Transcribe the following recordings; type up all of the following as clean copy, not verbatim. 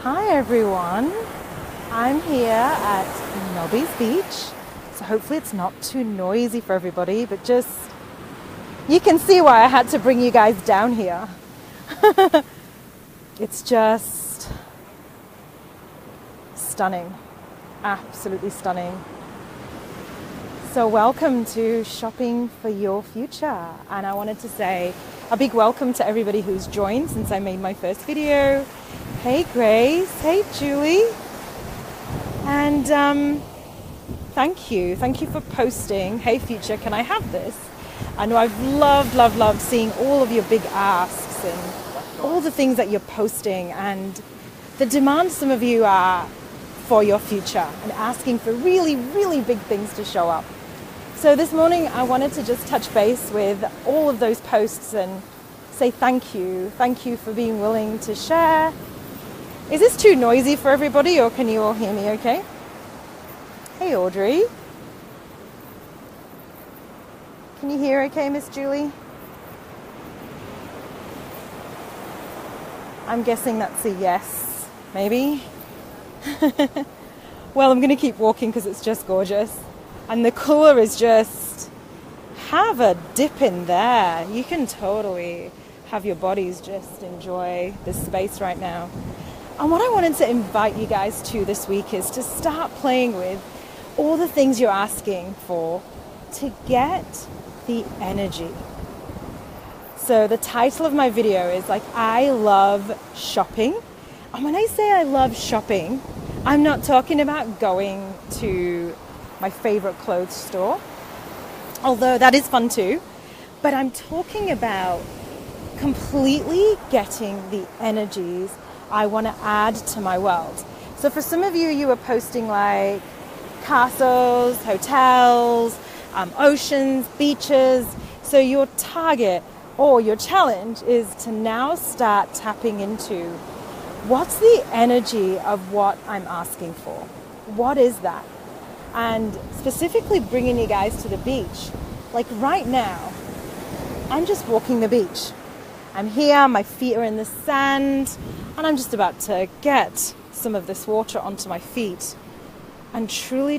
Hi everyone, I'm here at Nobby's Beach, so hopefully it's not too noisy for everybody, but just, you can see why I had to bring you guys down here. It's just stunning, absolutely stunning. So welcome to Shopping for Your Future, and I wanted to say a big welcome to everybody who's joined since I made my first video. Hey Grace, hey Julie, and thank you for posting, hey future, can I have this? I know I've loved seeing all of your big asks and all the things that you're posting, and the demand some of you are for your future and asking for really big things to show up. So this morning I wanted to just touch base with all of those posts and say thank you for being willing to share. Is this too noisy for everybody, or can you all hear me okay? Hey Audrey. Can you hear okay, Miss Julie? I'm guessing that's a yes, maybe. Well, I'm going to keep walking because it's just gorgeous. And the cooler is just, have a dip in there. You can totally have your bodies just enjoy this space right now. And what I wanted to invite you guys to this week is to start playing with all the things you're asking for to get the energy. So the title of my video is like, I love shopping. And when I say I love shopping, I'm not talking about going to my favorite clothes store, although that is fun too, but I'm talking about completely getting the energies I want to add to my world. So for some of you, you are posting like castles, hotels, oceans, beaches. So your target or your challenge is to now start tapping into what's the energy of what I'm asking for? What is that? And specifically bringing you guys to the beach. Like right now, I'm just walking the beach. I'm here, my feet are in the sand, and I'm just about to get some of this water onto my feet. And truly,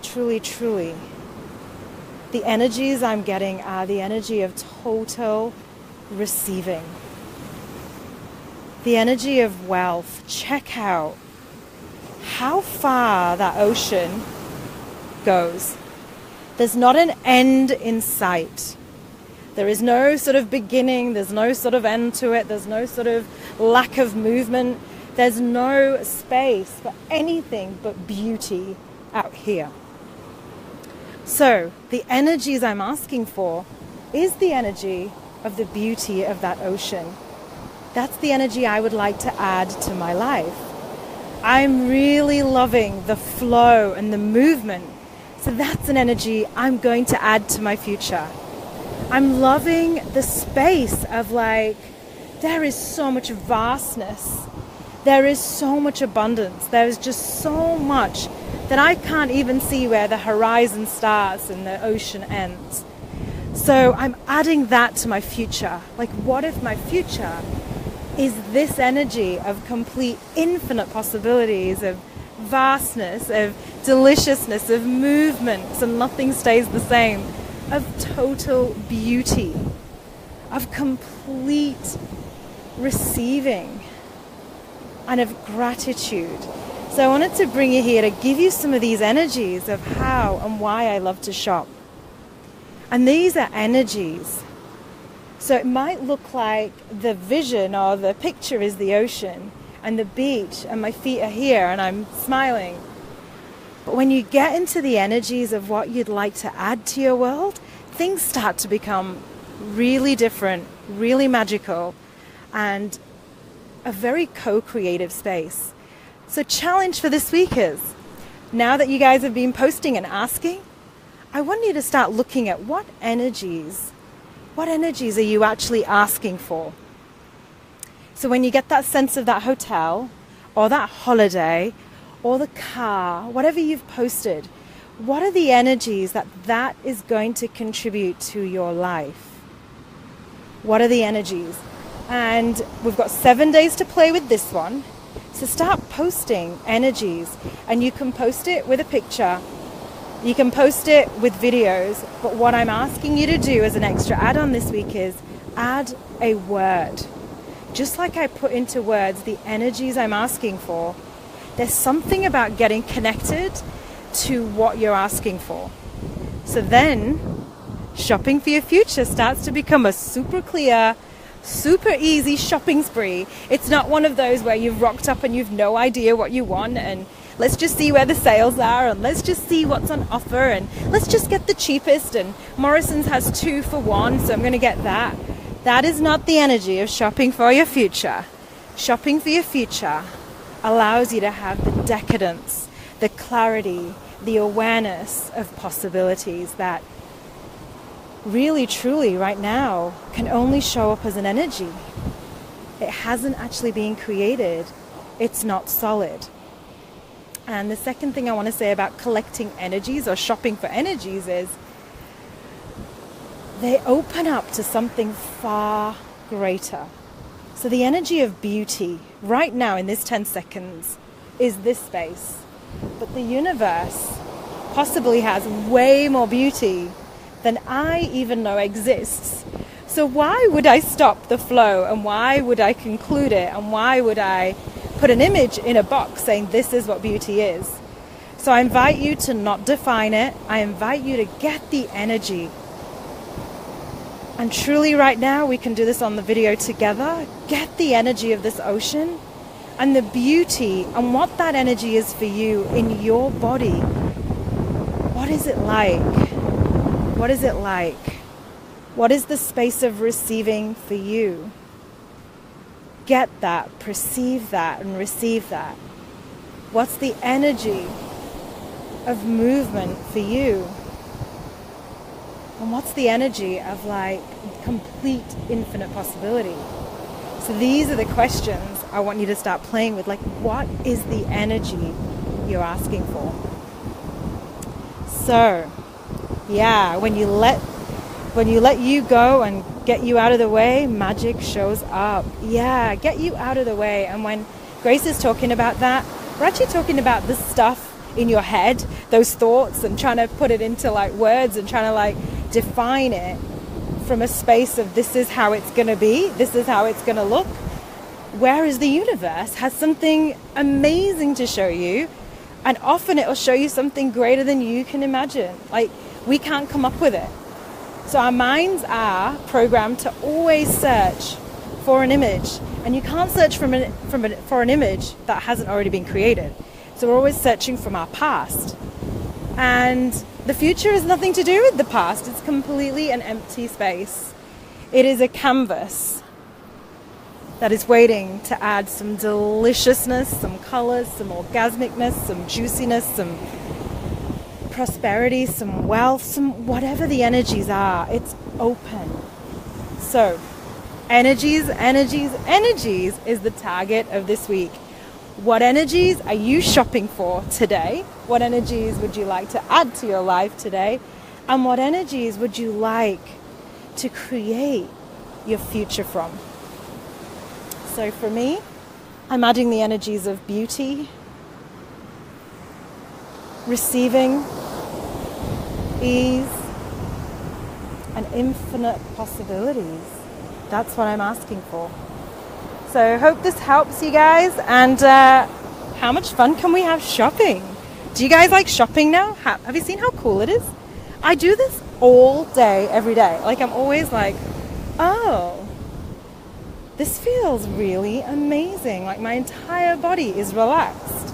the energies I'm getting are the energy of total receiving. The energy of wealth. Check out how far that ocean goes. There's not an end in sight. There is no sort of beginning, there's no sort of end to it, there's no sort of lack of movement, there's no space for anything but beauty out here. So the energies I'm asking for is the energy of the beauty of that ocean. That's the energy I would like to add to my life. I'm really loving the flow and the movement. So that's an energy I'm going to add to my future. I'm loving the space of like, there is so much vastness. There is so much abundance. There's just so much that I can't even see where the horizon starts and the ocean ends. So I'm adding that to my future. Like, what if my future is this energy of complete infinite possibilities, of vastness, of deliciousness, of movement, so nothing stays the same, of total beauty, of complete receiving, and of gratitude. So I wanted to bring you here to give you some of these energies of how and why I love to shop. And these are energies. So it might look like the vision or the picture is the ocean and the beach, and my feet are here and I'm smiling. But when you get into the energies of what you'd like to add to your world, things start to become really different, really magical, and a very co-creative space. So challenge for this week is, now that you guys have been posting and asking, I want you to start looking at what energies are you actually asking for? So when you get that sense of that hotel or that holiday or the car, whatever you've posted, what are the energies that is going to contribute to your life? What are the energies? And we've got 7 days to play with this one. So start posting energies, and you can post it with a picture, you can post it with videos, but what I'm asking you to do as an extra add-on this week is add a word. Just like I put into words the energies I'm asking for, there's something about getting connected to what you're asking for. So then shopping for your future starts to become a super clear, super easy shopping spree. It's not one of those where you've rocked up and you've no idea what you want, and let's just see where the sales are, and let's just see what's on offer, and let's just get the cheapest, and Morrison's has 2 for 1, so I'm going to get that. That is not the energy of shopping for your future. Shopping for your future allows you to have the decadence, the clarity, the awareness of possibilities that really, truly, right now, can only show up as an energy. It hasn't actually been created. It's not solid. And the second thing I want to say about collecting energies or shopping for energies is they open up to something far greater. So the energy of beauty right now in this 10 seconds is this space. But the universe possibly has way more beauty than I even know exists. So why would I stop the flow, and why would I conclude it, and why would I put an image in a box saying this is what beauty is? So I invite you to not define it. I invite you to get the energy. And truly right now we can do this on the video together. Get the energy of this ocean and the beauty and what that energy is for you in your body. What is it like? What is it like? What is the space of receiving for you? Get that, perceive that, and receive that. What's the energy of movement for you? And what's the energy of like complete infinite possibility? So these are the questions I want you to start playing with. Like, what is the energy you're asking for? So, yeah, when you let you go and get you out of the way, magic shows up. Yeah, get you out of the way. And when Grace is talking about that, we're actually talking about the stuff in your head, those thoughts, and trying to put it into like words and trying to like define it from a space of this is how it's going to be, this is how it's going to look. Whereas the universe has something amazing to show you, and often it'll show you something greater than you can imagine. Like, we can't come up with it. So our minds are programmed to always search for an image, and you can't search for an image that hasn't already been created. So we're always searching from our past. And the future has nothing to do with the past. It's completely an empty space. It is a canvas that is waiting to add some deliciousness, some colors, some orgasmicness, some juiciness, some prosperity, some wealth, some whatever the energies are. It's open. So energies is the target of this week. What energies are you shopping for today? What energies would you like to add to your life today? And what energies would you like to create your future from? So for me, I'm adding the energies of beauty, receiving, ease, and infinite possibilities. That's what I'm asking for. So hope this helps you guys. And how much fun can we have shopping? Do you guys like shopping now? Have you seen how cool it is? I do this all day, every day. Like, I'm always like, oh, this feels really amazing. Like, my entire body is relaxed.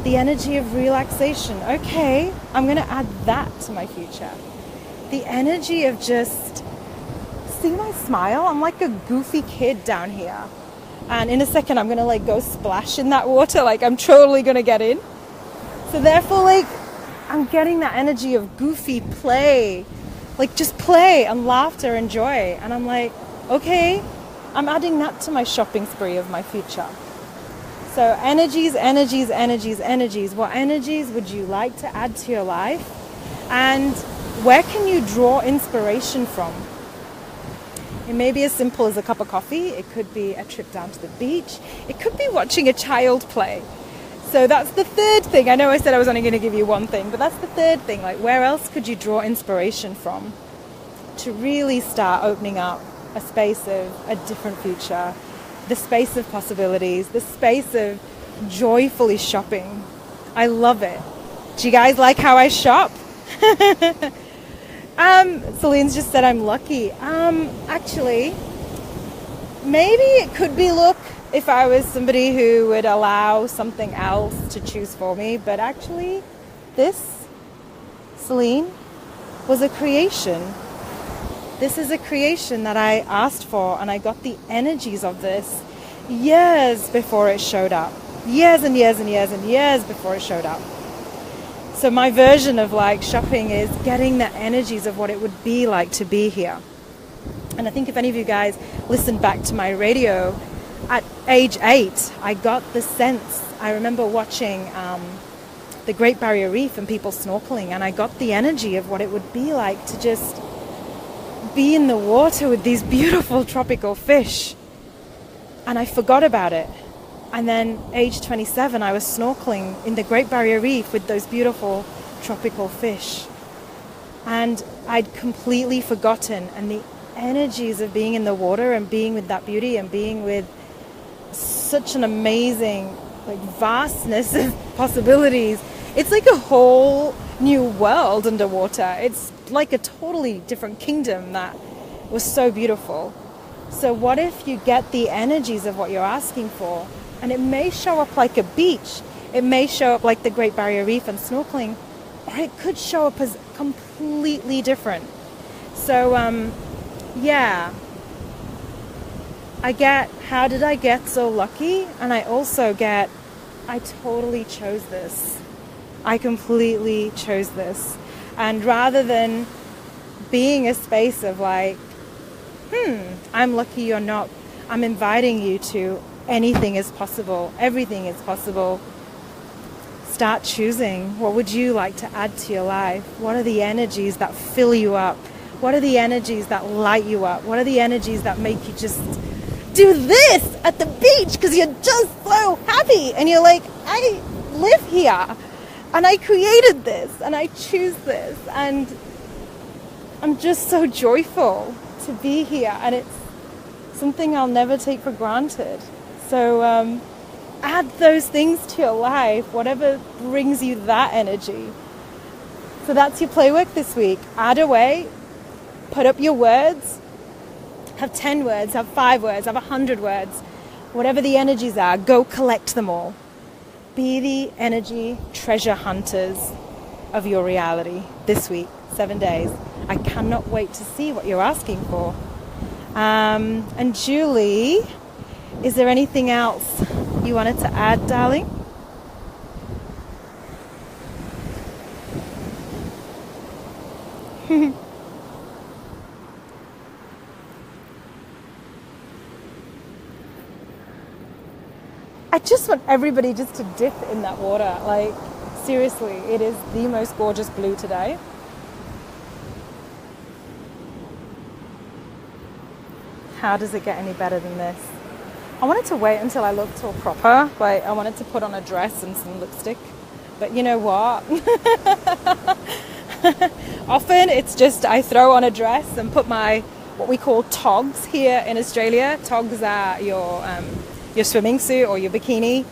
The energy of relaxation. Okay, I'm going to add that to my future. The energy of just, see my smile? I'm like a goofy kid down here. And in a second, I'm going to like go splash in that water. Like, I'm totally going to get in. So therefore, like, I'm getting that energy of goofy play. Like, just play and laughter and joy. And I'm like, okay, I'm adding that to my shopping spree of my future. So energies. What energies would you like to add to your life? And where can you draw inspiration from? It may be as simple as a cup of coffee. It could be a trip down to the beach. It could be watching a child play. So that's the third thing. I know I said I was only going to give you one thing, but that's the third thing. Like, where else could you draw inspiration from to really start opening up a space of a different future, the space of possibilities, the space of joyfully shopping? I love it. Do you guys like how I shop? Celine's just said I'm lucky. Actually, maybe it could be luck if I was somebody who would allow something else to choose for me. But actually, this, Celine, was a creation. This is a creation that I asked for, and I got the energies of this years before it showed up. Years and years and years and years before it showed up. So my version of like shopping is getting the energies of what it would be like to be here. And I think if any of you guys listened back to my radio, at age 8, I got the sense. I remember watching the Great Barrier Reef and people snorkeling, and I got the energy of what it would be like to just be in the water with these beautiful tropical fish. And I forgot about it. And then age 27, I was snorkeling in the Great Barrier Reef with those beautiful tropical fish. And I'd completely forgotten. And the energies of being in the water and being with that beauty and being with such an amazing like vastness of possibilities. It's like a whole new world underwater. It's like a totally different kingdom that was so beautiful. So what if you get the energies of what you're asking for? And it may show up like a beach. It may show up like the Great Barrier Reef and snorkeling, or it could show up as completely different. So, yeah. I get, how did I get so lucky? And I also get, I totally chose this. I completely chose this. And rather than being a space of like, I'm lucky or not, I'm inviting you to anything is possible. Everything is possible. Start choosing. What would you like to add to your life? What are the energies that fill you up? What are the energies that light you up? What are the energies that make you just do this at the beach because you're just so happy and you're like, I live here and I created this and I choose this and I'm just so joyful to be here, and it's something I'll never take for granted. So add those things to your life, whatever brings you that energy. So that's your playwork this week. Add away, put up your words, have 10 words, have 5 words, have 100 words, whatever the energies are, go collect them all. Be the energy treasure hunters of your reality this week, 7 days. I cannot wait to see what you're asking for. And Julie, is there anything else you wanted to add, darling? I just want everybody just to dip in that water. Like, seriously, it is the most gorgeous blue today. How does it get any better than this? I wanted to wait until I looked all proper. Like, I wanted to put on a dress and some lipstick. But you know what? Often it's just I throw on a dress and put my, what we call togs here in Australia. Togs are your swimming suit or your bikini.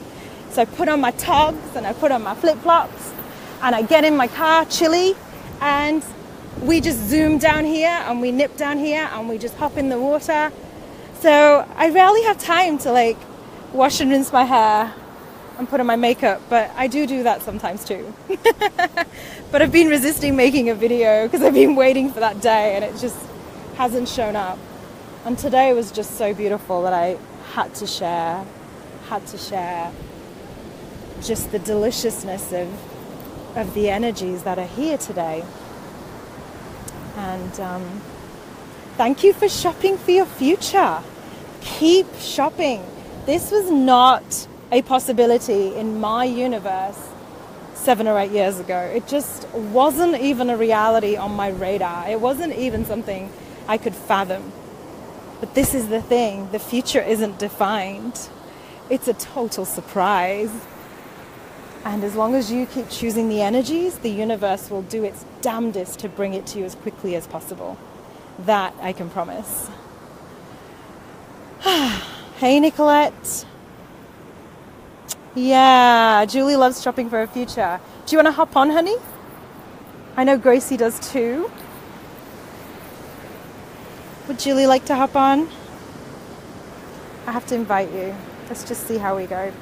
So I put on my togs and I put on my flip-flops and I get in my car, chilly, and we just zoom down here and we nip down here and we just hop in the water. So I rarely have time to like wash and rinse my hair and put on my makeup, but I do that sometimes too. But I've been resisting making a video because I've been waiting for that day and it just hasn't shown up. And today was just so beautiful that I had to share just the deliciousness of the energies that are here today. And thank you for shopping for your future. Keep shopping. This was not a possibility in my universe 7 or 8 years ago. It just wasn't even a reality on my radar. It wasn't even something I could fathom. But this is the thing, the future isn't defined. It's a total surprise. And as long as you keep choosing the energies, the universe will do its damnedest to bring it to you as quickly as possible. That I can promise. Hey, Nicolette. Yeah, Julie loves shopping for her future. Do you want to hop on, honey? I know Gracie does too. Would Julie like to hop on? I have to invite you. Let's just see how we go.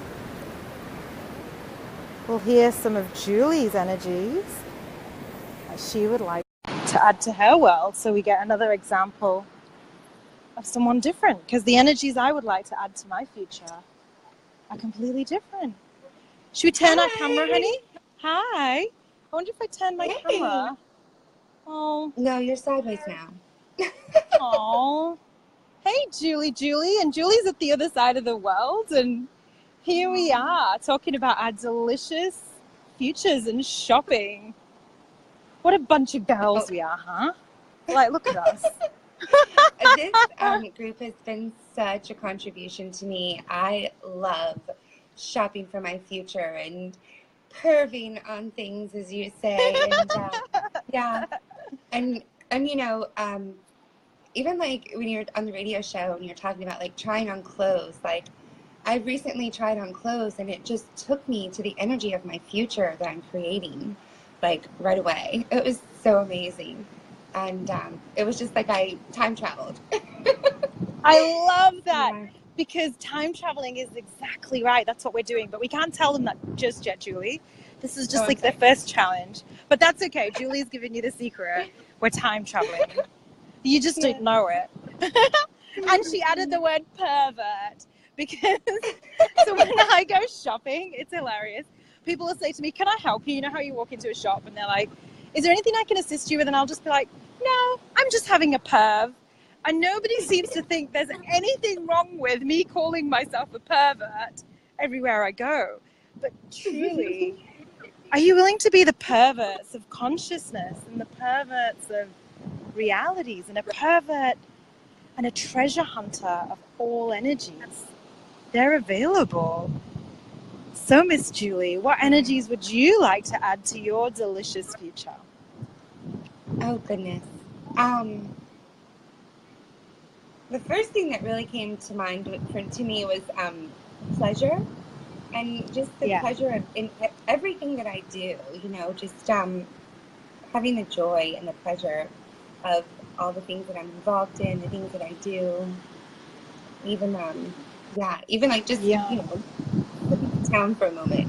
We'll hear some of Julie's energies that she would like to add to her world, so we get another example of someone different, because the energies I would like to add to my future are completely different. Should we turn our camera, honey? Hi. I wonder if I turn my camera. Oh. No, you're sideways now. Oh. Hey, Julie. And Julie's at the other side of the world, and here we are talking about our delicious futures and shopping. What a bunch of girls we are, huh? Like, look at us. This group has been such a contribution to me. I love shopping for my future and perving on things, as you say. And yeah, and you know, even like when you're on the radio show and you're talking about like trying on clothes, like I recently tried on clothes and it just took me to the energy of my future that I'm creating, like right away. It was so amazing. And it was just like I time traveled. I love that, Yeah. because time traveling is exactly right. That's what we're doing, but we can't tell them that just yet, Julie. This is just like the first challenge, but that's okay. Julie's giving you the secret. We're time traveling. You just don't know it. And she added the word pervert, because so when I go shopping, it's hilarious. People will say to me, can I help you? You know how you walk into a shop and they're like, is there anything I can assist you with? And I'll just be like, no, I'm just having a perv. And nobody seems to think there's anything wrong with me calling myself a pervert everywhere I go. But truly, are you willing to be the perverts of consciousness and the perverts of realities and a pervert and a treasure hunter of all energies? They're available. So, Miss Julie, what energies would you like to add to your delicious future? Oh, goodness. The first thing that really came to mind to me was pleasure, and just the pleasure of in everything that I do, you know, just having the joy and the pleasure of all the things that I'm involved in, the things that I do, even like just, you know, slipping to town for a moment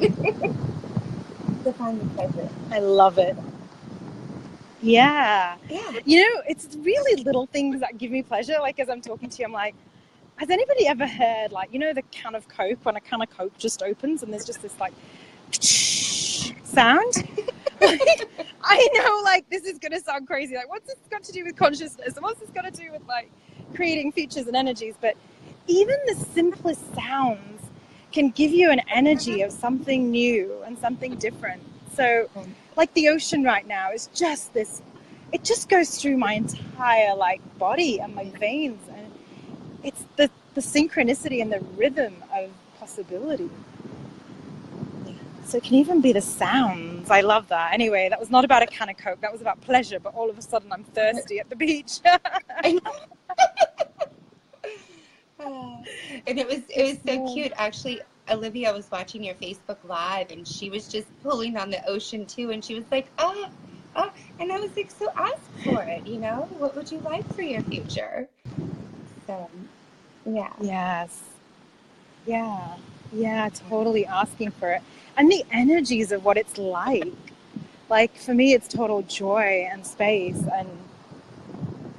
to find the pleasure. I love it. Yeah. You know, it's really little things that give me pleasure. Like, as I'm talking to you, I'm like, has anybody ever heard, like, you know, the can of Coke, when a can of Coke just opens and there's just this, like, sound? Like, I know, like, this is going to sound crazy. Like, what's this got to do with consciousness? And what's this got to do with, like, creating futures and energies? But even the simplest sounds can give you an energy of something new and something different. So, like, the ocean right now is just this, it just goes through my entire, like, body and my veins. And it's the synchronicity and the rhythm of possibility. So it can even be the sounds. I love that. Anyway, that was not about a can of Coke. That was about pleasure. But all of a sudden, I'm thirsty at the beach. And it was so cute. Actually, Olivia was watching your Facebook Live, and she was just pulling on the ocean too. And she was like, oh, and I was like, so ask for it. You know, what would you like for your future? So, yeah. Yes. Yeah, totally asking for it. And the energies of what it's like. Like, for me, it's total joy and space and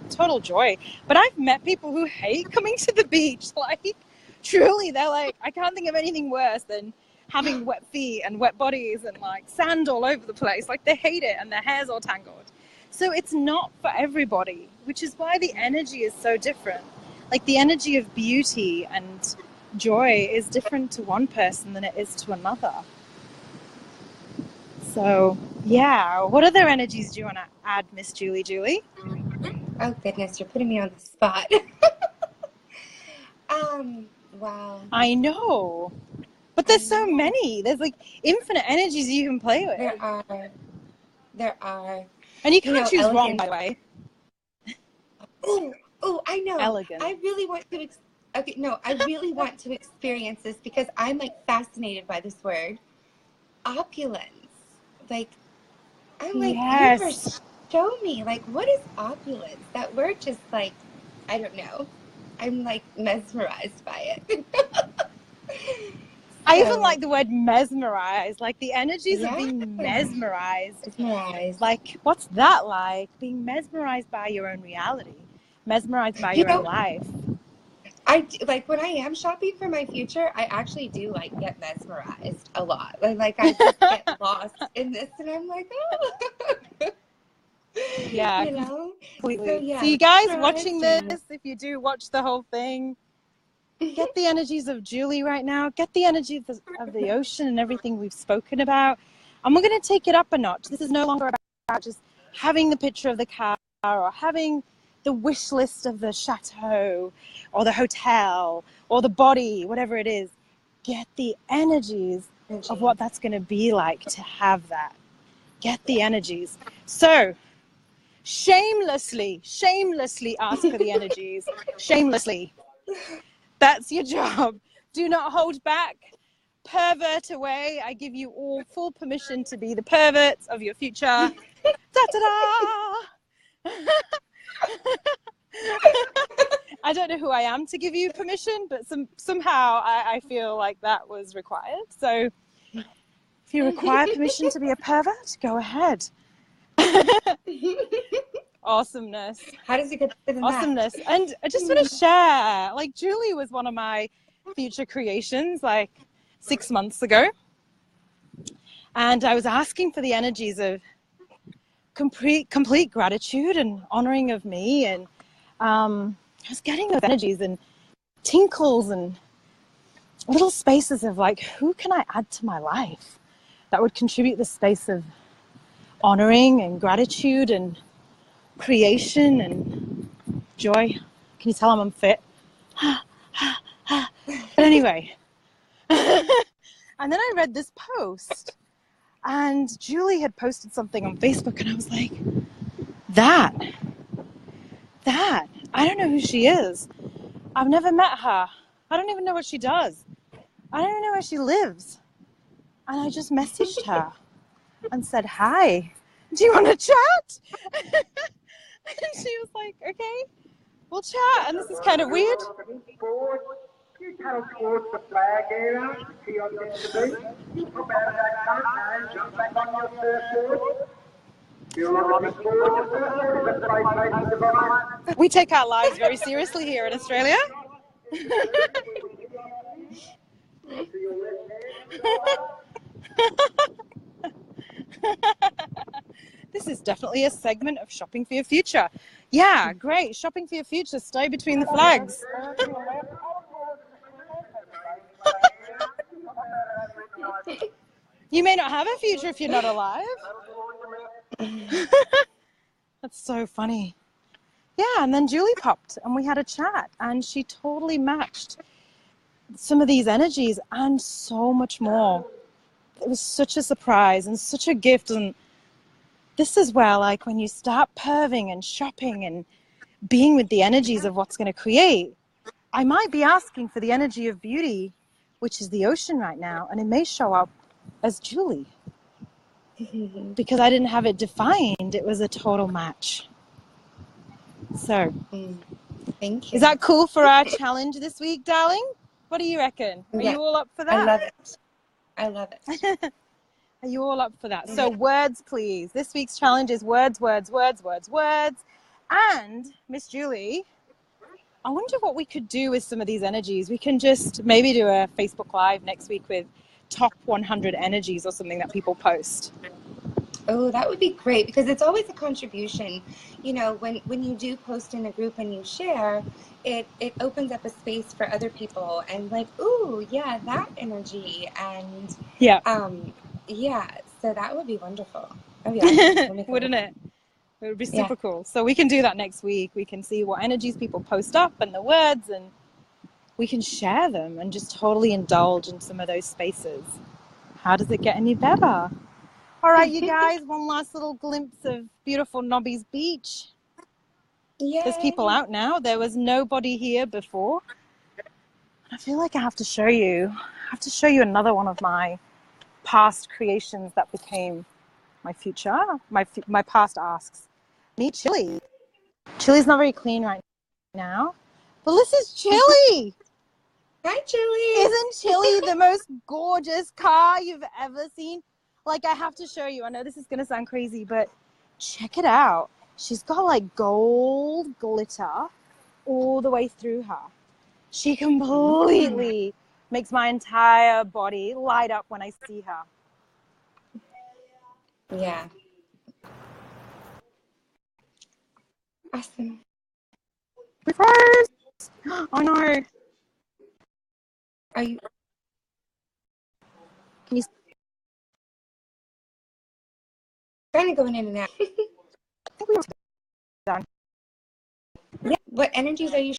total joy. But I've met people who hate coming to the beach. Like, truly, they're like, I can't think of anything worse than having wet feet and wet bodies and, like, sand all over the place. Like, they hate it and their hair's all tangled. So it's not for everybody, which is why the energy is so different. Like, the energy of beauty and joy is different to one person than it is to another. So, yeah. What other energies do you want to add, Miss Julie? Oh, goodness, you're putting me on the spot. Wow. I know. But I there's so know. many. There's like infinite energies you can play with. There are. There are. And you You can't know, choose wrong, elegant. by the way. Oh, I know. Elegant. I really want to. Okay, no, I really want to experience this because I'm like fascinated by this word, opulence. Like, I'm like, you Yes. first show me. Like, what is opulence? That word just like, I don't know. I'm like mesmerized by it. I even So, like the word mesmerized, like the energies of yeah, being mesmerized. mesmerized. Like, what's that like? Being mesmerized by your own reality, mesmerized by You your own know, life. like when I am shopping for my future, I actually do like get mesmerized a lot. Like I just get lost in this, and I'm like, oh, Yeah, you know. So completely. So yeah, you guys watching mesmerized this, and if you do watch the whole thing, get the energies of Julie right now. Get the energy of the ocean and everything we've spoken about. And we're going to take it up a notch. This is no longer about just having the picture of the car or having the wish list of the chateau or the hotel or the body, whatever it is. Get the energies of what that's going to be like to have that. Get the energies. So shamelessly ask for the energies. Shamelessly. That's your job. Do not hold back. Pervert away. I give you all full permission to be the perverts of your future. Da-da-da! I don't know who I am to give you permission, but somehow I feel like that was required. So if you require permission to be a pervert, go ahead. Awesomeness. how does it get better than that? Awesomeness. And I just want to share, like Julie was one of my future creations like 6 months ago. And I was asking for the energies of complete gratitude and honoring of me. And I was getting those energies and tinkles and little spaces of like, who can I add to my life that would contribute the space of honoring and gratitude and creation and joy. Can you tell I'm unfit? But anyway. And then I read this post and Julie had posted something on Facebook and I was like, that, I don't know who she is. I've never met her. I don't even know what she does. I don't even know where she lives. And I just messaged her and said, hi, do you want to chat? And she was like, okay, we'll chat. And this is kind of weird. You tell towards the flag area, see on distribution, you pop out of that car and jump back on your surfboard. You're on the board, the surfboard is a great place to survive. We take our lives very seriously here in Australia. This is definitely a segment of shopping for your future. Yeah, great. Shopping for your future. Stay between the flags. You may not have a future if you're not alive. That's so funny. Yeah, and then Julie popped and we had a chat and she totally matched some of these energies and so much more. It was such a surprise and such a gift. And this is where, like, when you start perving and shopping and being with the energies of what's going to create, I might be asking for the energy of beauty, which is the ocean right now, and it may show up as Julie. Because I didn't have it defined, it was a total match. So, Thank you. is that cool for our challenge this week, darling? What do you reckon? Are Yeah, you all up for that? I love it. I love it. Are you all up for that? So words, please. This week's challenge is words, words, words, words, words. And Miss Julie, I wonder what we could do with some of these energies. We can just maybe do a Facebook Live next week with top 100 energies or something that people post. Oh, that would be great because it's always a contribution. You know, when you do post in a group and you share, it opens up a space for other people and like, ooh, yeah, that energy. And Yeah. yeah, so that would be wonderful. That'd be awesome. Wouldn't it? It would be super cool. So we can do that next week. We can see what energies people post up and the words, and we can share them and just totally indulge in some of those spaces. How does it get any better? All right, you guys, one last little glimpse of beautiful Nobby's Beach. There's people Yay. out now. There was nobody here before. I feel like I have to show you. I have to show you another one of my past creations that became my future. My past asks. Meet Chili. Chili's not very clean right now, but this is Chili. Hi, Chili. Isn't Chili the most gorgeous car you've ever seen? Like, I have to show you. I know this is going to sound crazy, but check it out. She's got like gold glitter all the way through her. She completely makes my entire body light up when I see her. Yeah. Awesome. We froze. Oh no. Are you? Can you? Kind of going in and out. I think we were done. Yeah. What energies are you